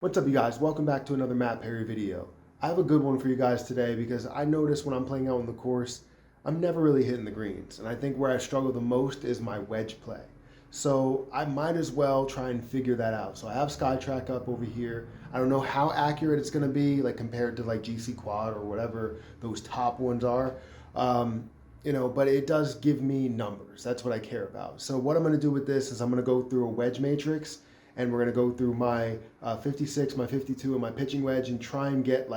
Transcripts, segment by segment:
What's up, you guys? Welcome back to another Matt Perry video. I have a good one for you guys today because I notice when I'm playing out on the course, I'm never really hitting the greens. And I think where I struggle the most is my wedge play. So I might as well try and figure that out. So I have Skyrak up over here. I don't know how accurate it's going to be, like compared to like GC Quad or whatever those top ones are. But it does give me numbers. That's what I care about. So what I'm going to do with this is I'm going to go through a wedge matrix, and we're going to go through my 56, my 52, and my pitching wedge and try and get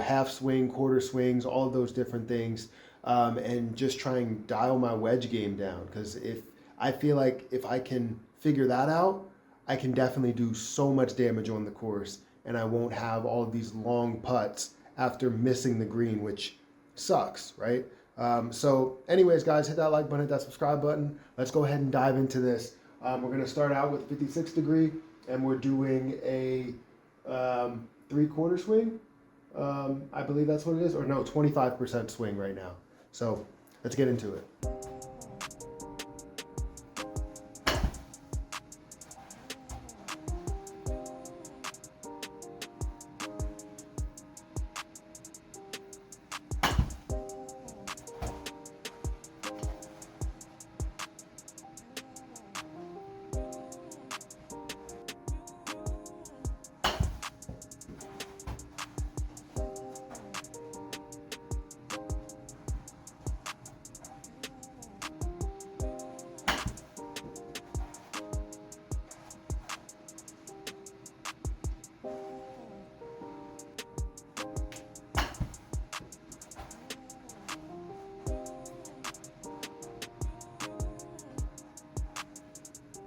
half swing, quarter swings, all of those different things, and just try and dial my wedge game down. Because I feel like if I can figure that out, I can definitely do so much damage on the course, and I won't have all of these long putts after missing the green, which sucks, right? So anyways, guys, hit that like button, hit that subscribe button. Let's go ahead and dive into this. We're going to start out with 56 degree, and we're doing a 3/4 swing. I believe that's what it is, or no, 25% swing right now. So let's get into it.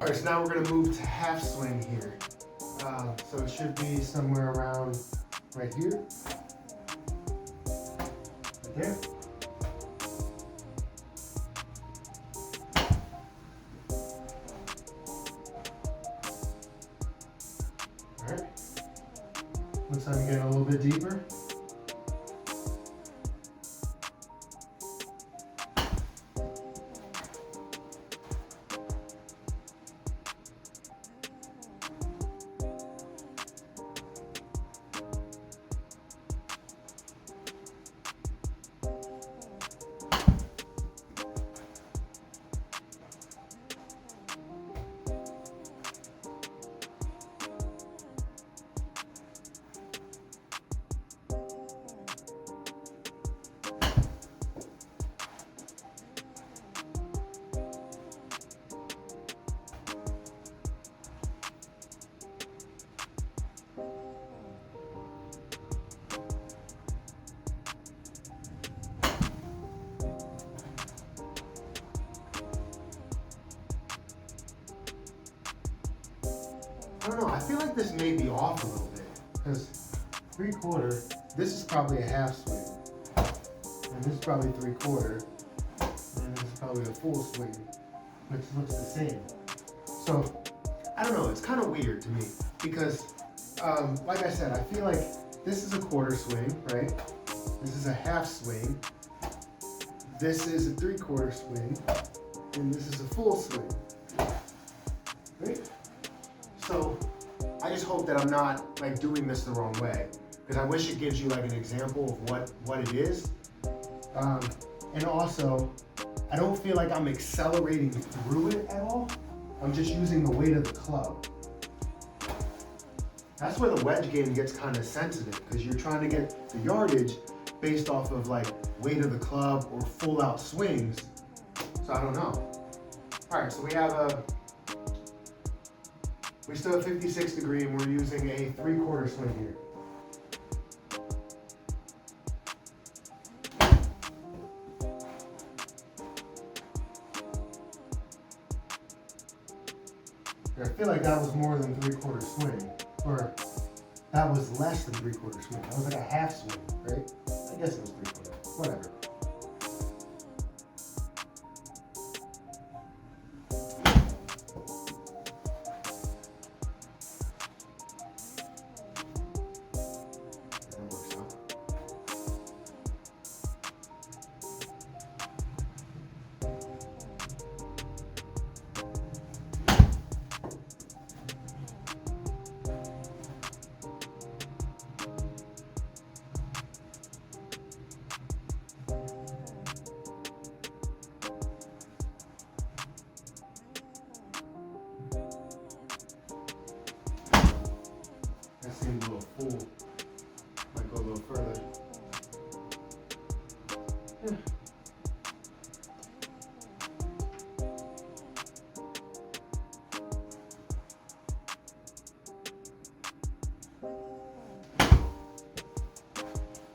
All right, so now we're going to move to half swing here. So it should be somewhere around right here. Right there. All right. Looks like I'm getting a little bit deeper. I don't know, I feel like this may be off a little bit, because 3/4, this is probably a half swing, and this is probably 3/4, and this is probably a full swing, which looks the same. So, I don't know, it's kind of weird to me, because, like I said, I feel like this is a quarter swing, right? This is a half swing, this is a 3/4 swing, and this is a full swing, right? So I just hope that I'm not doing this the wrong way, because I wish it gives you an example of what it is. And also, I don't feel like I'm accelerating through it at all. I'm just using the weight of the club. That's where the wedge game gets kind of sensitive, because you're trying to get the yardage based off of weight of the club or full out swings. So I don't know. All right, so we still have 56 degree, and we're using a 3/4 swing here. I feel like that was more than 3/4 swing, or that was less than 3/4 swing. That was like a half swing, right? I guess it was 3/4, whatever. seemed a little full. Might go a little further. Yeah.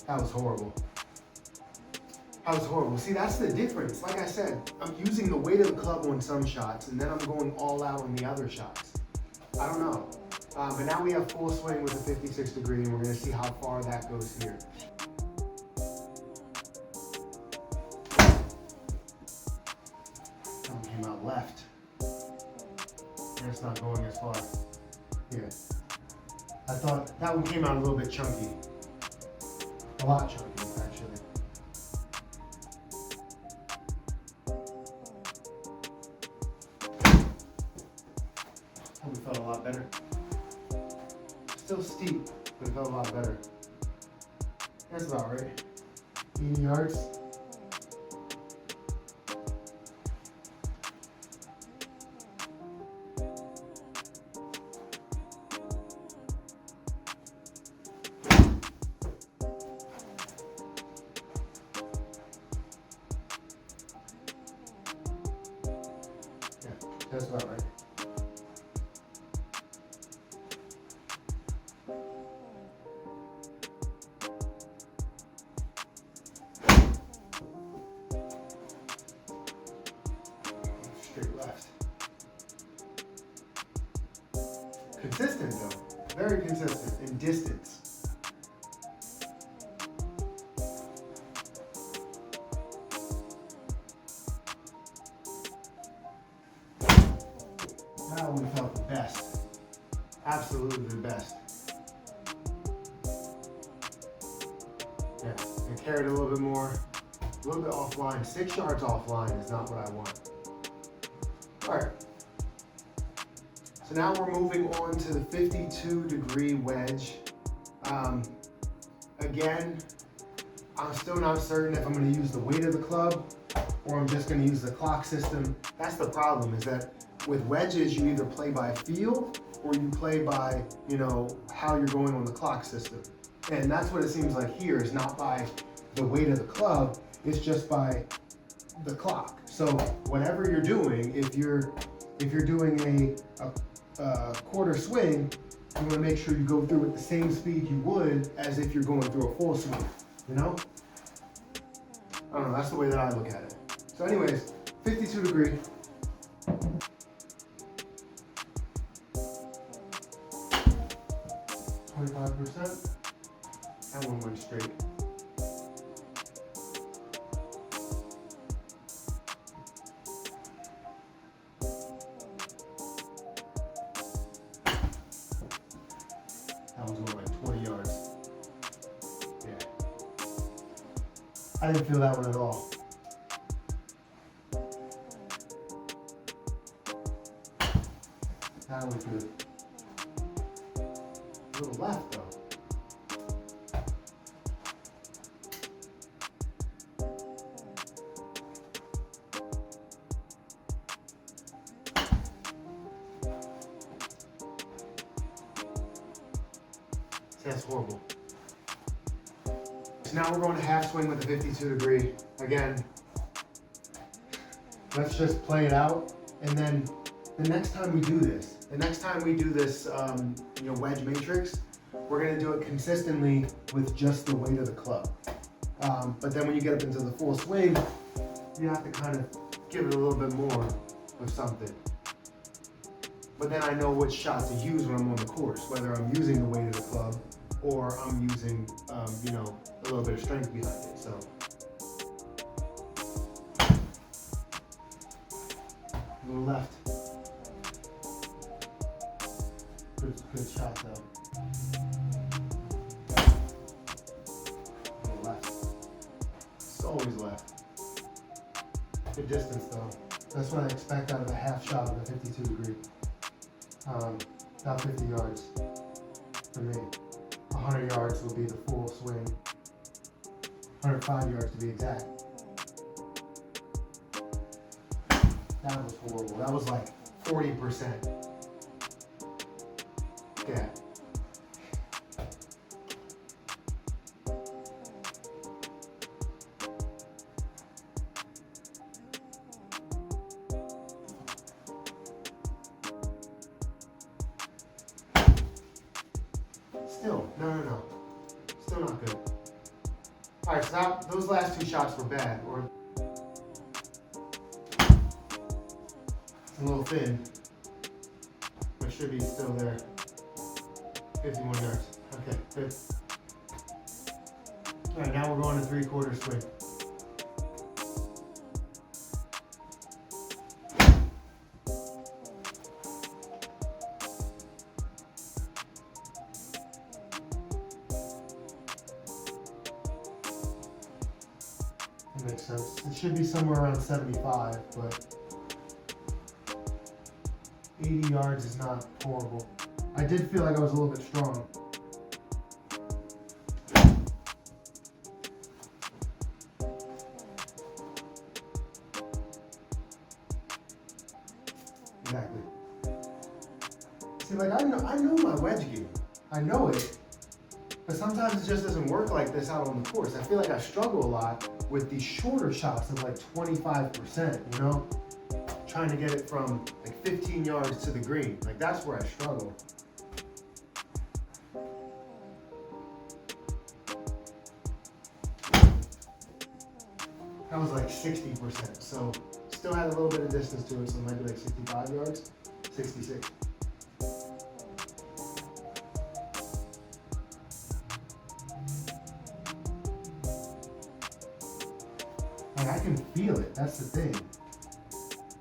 That was horrible. That was horrible. See, that's the difference. Like I said, I'm using the weight of the club on some shots, and then I'm going all out on the other shots. I don't know. But now we have full swing with the 56 degree, and we're going to see how far that goes here. That one came out left. And it's not going as far. Here. I thought that one came out a little bit chunky. A lot chunky, actually. Probably felt a lot better. Still steep, but it felt a lot better. That's about right. 80 yards. Yeah, that's about right. Straight left. Consistent though, very consistent in distance. That one felt the best, absolutely the best. Yeah, it carried a little bit more, a little bit offline. 6 yards offline is not what I want. All right, so now we're moving on to the 52 degree wedge. Again, I'm still not certain if I'm going to use the weight of the club or I'm just going to use the clock system. That's the problem, is that with wedges, you either play by feel or you play by, you know, how you're going on the clock system. And that's what it seems like here, is not by the weight of the club, it's just by the clock. So whatever you're doing, if you're doing a quarter swing, you want to make sure you go through at the same speed you would as if you're going through a full swing, you know? I don't know, that's the way that I look at it. So anyways, 52 degree. %. That one went straight. That one's going like 20 yards. Yeah. I didn't feel that one at all. That was good. A little left though. That's horrible. So now we're going to half swing with the 52 degree. Again, let's just play it out. And then the next time we do this, wedge matrix, we're going to do it consistently with just the weight of the club. But then when you get up into the full swing, you have to kind of give it a little bit more of something. But then I know which shot to use when I'm on the course, whether I'm using the weight of the club or I'm using, a little bit of strength behind it. So, a little left. Good shot though. A little left. It's always left. Good distance though. That's what I expect out of a half shot of a 52 degree. About 50 yards for me. 100 yards will be the full swing. 105 yards to be exact. That was horrible. That was like 40%. Yeah. Still, no. Still not good. All right, so those last two shots were bad. It's a little thin, but should be still there. 51 yards. Okay, good. All right, now we're going to 3/4 swing. That makes sense. It should be somewhere around 75, but 80 yards is not horrible. I did feel like I was a little bit strong. Exactly. See, like I know my wedge game. I know it, but sometimes it just doesn't work like this out on the course. I feel like I struggle a lot with these shorter shots of like 25%, you know? Trying to get it from like 15 yards to the green. Like that's where I struggle. That was like 60%, so still had a little bit of distance to it, so it might be like 65 yards, 66. And I can feel it, that's the thing.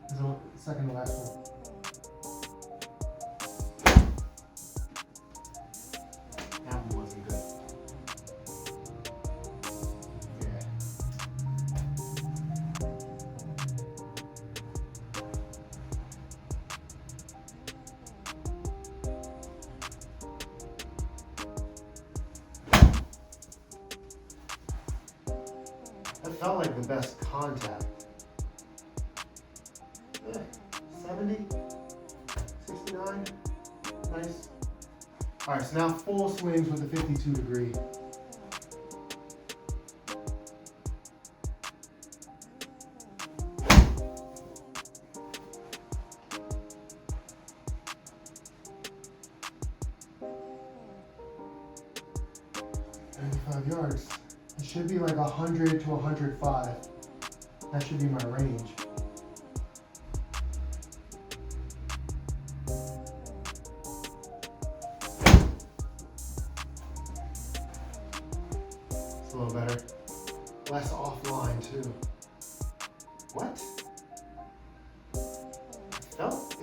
This is the second to last one. That one wasn't good. Yeah. That felt like the best contact. 70, 69, nice. All right, so now full swings with the 52 degree. Yards. It should be like 100 to 105. That should be my range. It's a little better. Less offline too. What?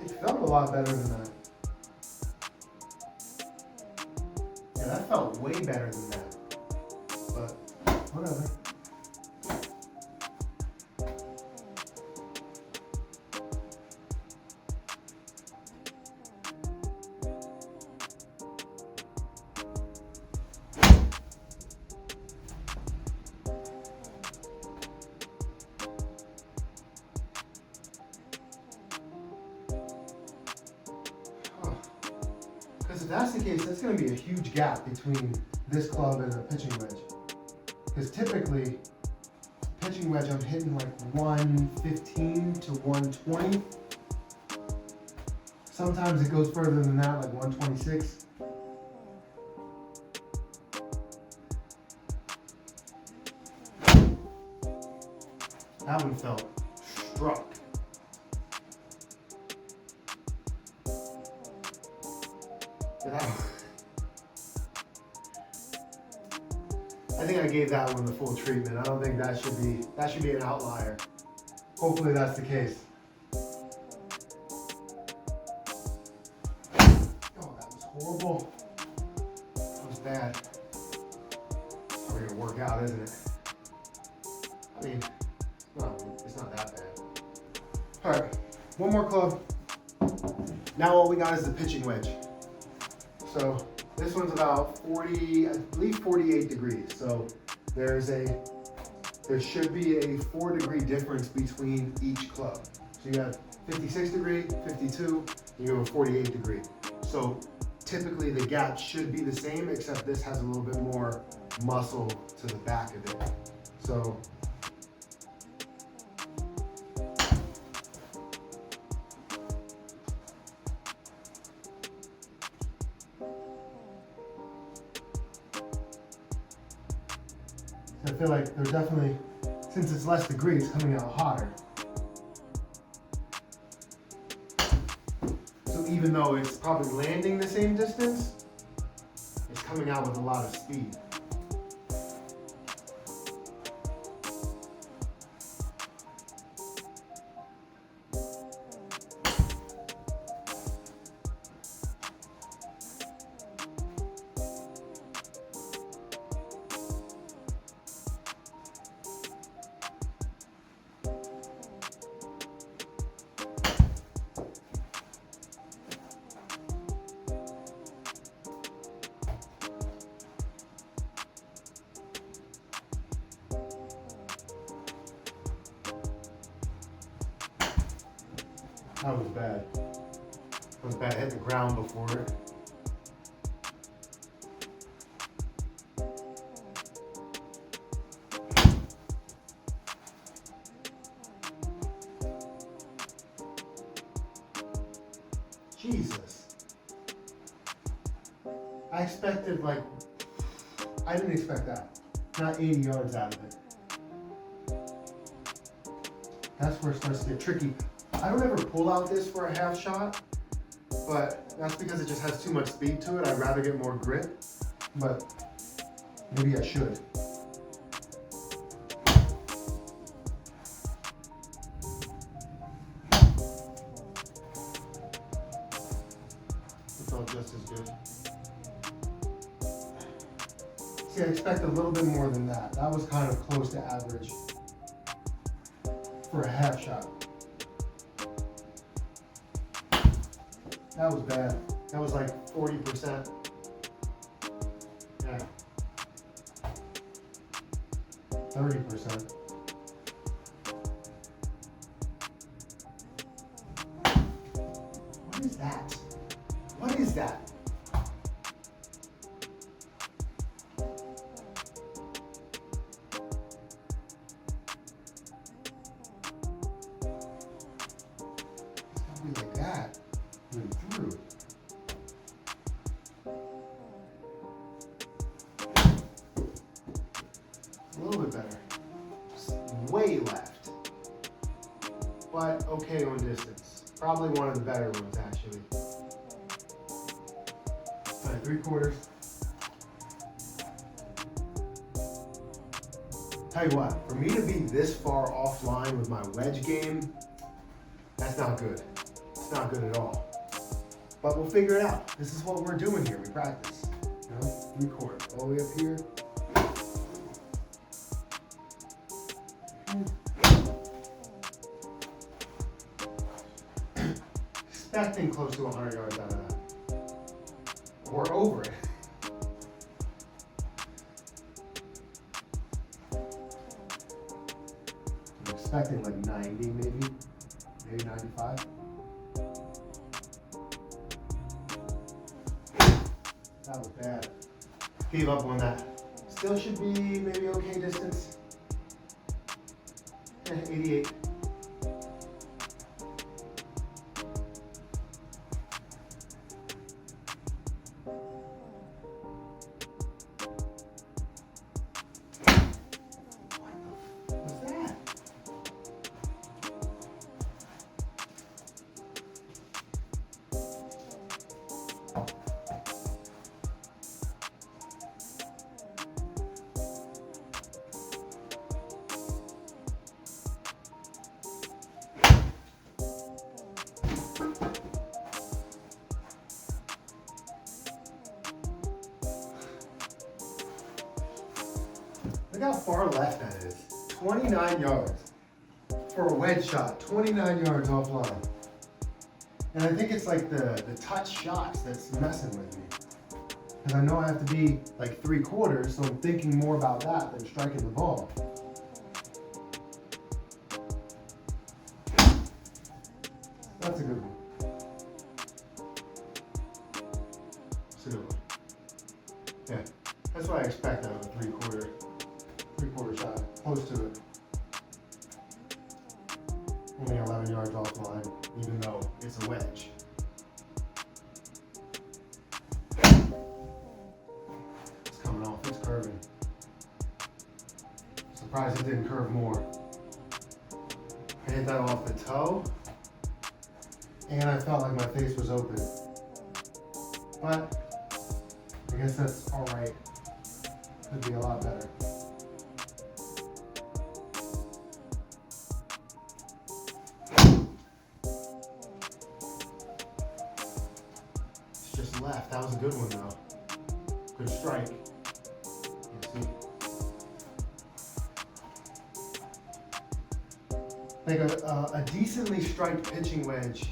It felt a lot better than that. Yeah, that felt way better than that. But whatever. Because if that's the case, that's going to be a huge gap between this club and a pitching wedge. Because typically, pitching wedge, I'm hitting like 115 to 120. Sometimes it goes further than that, like 126. That one felt struck. I think I gave that one the full treatment. I don't think that should be an outlier. Hopefully that's the case. Oh, that was horrible. That was bad. We're gonna work out, isn't it? I mean, it's not that bad. All right, one more club. Now all we got is the pitching wedge. So this one's about 40, I believe 48 degrees. So there should be a 4-degree difference between each club. So you have 56 degree, 52, and you have a 48 degree. So typically the gap should be the same, except this has a little bit more muscle to the back of it. So I feel like they're definitely, since it's less degree, it's coming out hotter. So even though it's probably landing the same distance, it's coming out with a lot of speed. That was bad. That was bad. I hit the ground before it. Jesus. I expected I didn't expect that. Not 80 yards out of it. That's where it starts to get tricky. I don't ever pull out this for a half shot, but that's because it just has too much speed to it. I'd rather get more grip, but maybe I should. It felt just as good. See, I expect a little bit more than that. That was kind of close to average for a half shot. That was bad. That was like 40%. Yeah. 30%. What is that? What is that? It's gotta be like that. Through. A little bit better. Way left. But okay on distance. Probably one of the better ones actually. All right, 3/4. Tell you what, for me to be this far offline with my wedge game, that's not good. It's not good at all. But we'll figure it out. This is what we're doing here. We practice. You know, 3/4 all the way up here. Expecting close to 100 yards out of that. Or over it. I'm expecting like 90 maybe 95. That was bad. Gave up on that. Still should be maybe okay distance. 88. What was that? Look how far left that is. 29 yards for a wedge shot. 29 yards offline. And I think it's like the touch shots that's messing with me. Because I know I have to be like 3/4, so I'm thinking more about that than striking the ball. That's a good one. That's a good one. Yeah, that's what I expect out of a 3/4 shot, close to it. Only 11 yards offline, even though it's a wedge. It's coming off, it's curving. Surprised it didn't curve more. I hit that off the toe, and I felt like my face was open. But I guess that's all right. Could be a lot better. It's just left. That was a good one though. Good strike. You see. Like a decently striked pitching wedge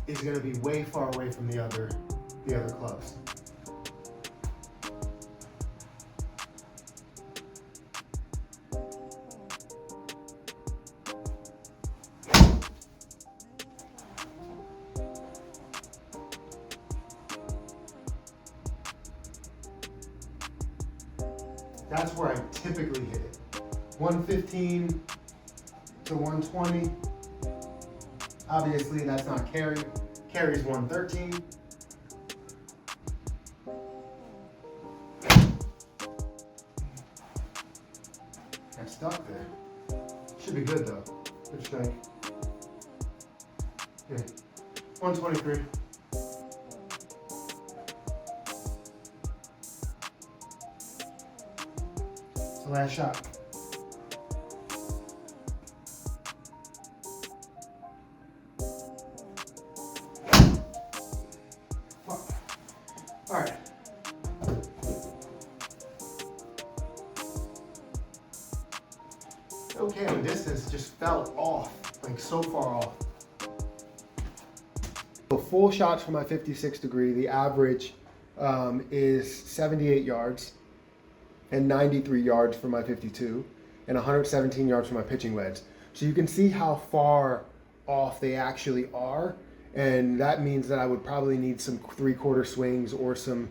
is going to be way far away from the other clubs. That's where I typically hit it. 115 to 120. Obviously, that's not carry. Carry's 113. Got stuck there. Should be good though. Good strike. Okay. 123. It's the last shot. All right. Okay, the distance just felt off, like so far off. So full shots for my 56 degree, the average is 78 yards and 93 yards for my 52 and 117 yards for my pitching wedge. So you can see how far off they actually are. And that means that I would probably need some 3/4 swings or some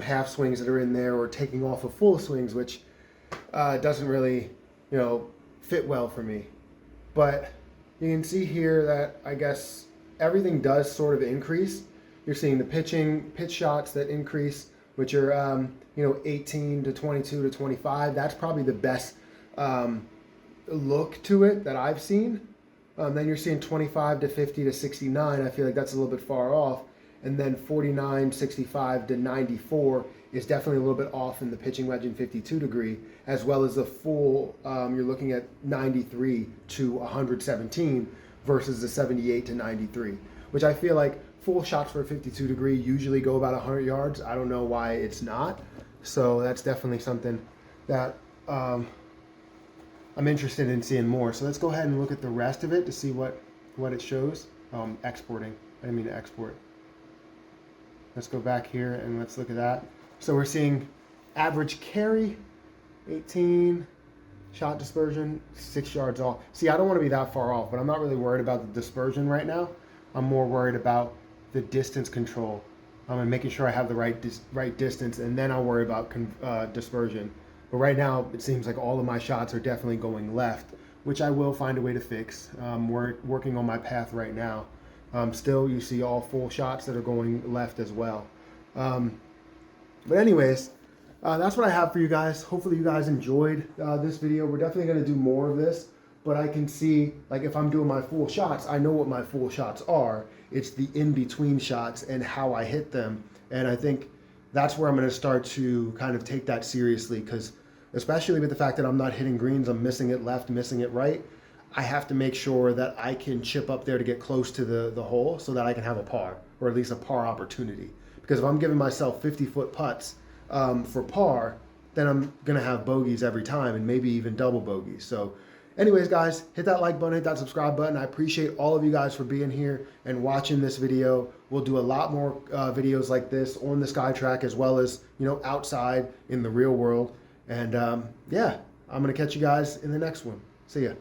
half swings that are in there, or taking off of full swings, which doesn't really, fit well for me. But you can see here that I guess everything does sort of increase. You're seeing the pitch shots that increase, which are 18 to 22 to 25. That's probably the best look to it that I've seen. Then you're seeing 25 to 50 to 69. I feel like that's a little bit far off. And then 49, 65 to 94 is definitely a little bit off in the pitching wedge and 52 degree, as well as the full, you're looking at 93 to 117 versus the 78 to 93, which I feel like full shots for a 52 degree usually go about 100 yards. I don't know why it's not. So that's definitely something that I'm interested in seeing more. So let's go ahead and look at the rest of it to see what it shows. Exporting. I didn't mean to export. Let's go back here and let's look at that. So we're seeing average carry, 18, shot dispersion, 6 yards off. See, I don't want to be that far off, but I'm not really worried about the dispersion right now. I'm more worried about the distance control and making sure I have the right distance, and then I'll worry about dispersion. But right now, it seems like all of my shots are definitely going left, which I will find a way to fix. We're working on my path right now. Still, you see all full shots that are going left as well. But anyways, that's what I have for you guys. Hopefully you guys enjoyed this video. We're definitely going to do more of this, but I can see, like, if I'm doing my full shots, I know what my full shots are. It's the in-between shots and how I hit them. And I think that's where I'm going to start to kind of take that seriously, because especially with the fact that I'm not hitting greens, I'm missing it left, missing it right. I have to make sure that I can chip up there to get close to the hole so that I can have a par, or at least a par opportunity. Because if I'm giving myself 50-foot putts for par, then I'm going to have bogeys every time, and maybe even double bogeys. So anyways, guys, hit that like button, hit that subscribe button. I appreciate all of you guys for being here and watching this video. We'll do a lot more videos like this on the Skyrak, as well as, outside in the real world. And yeah, I'm going to catch you guys in the next one. See ya.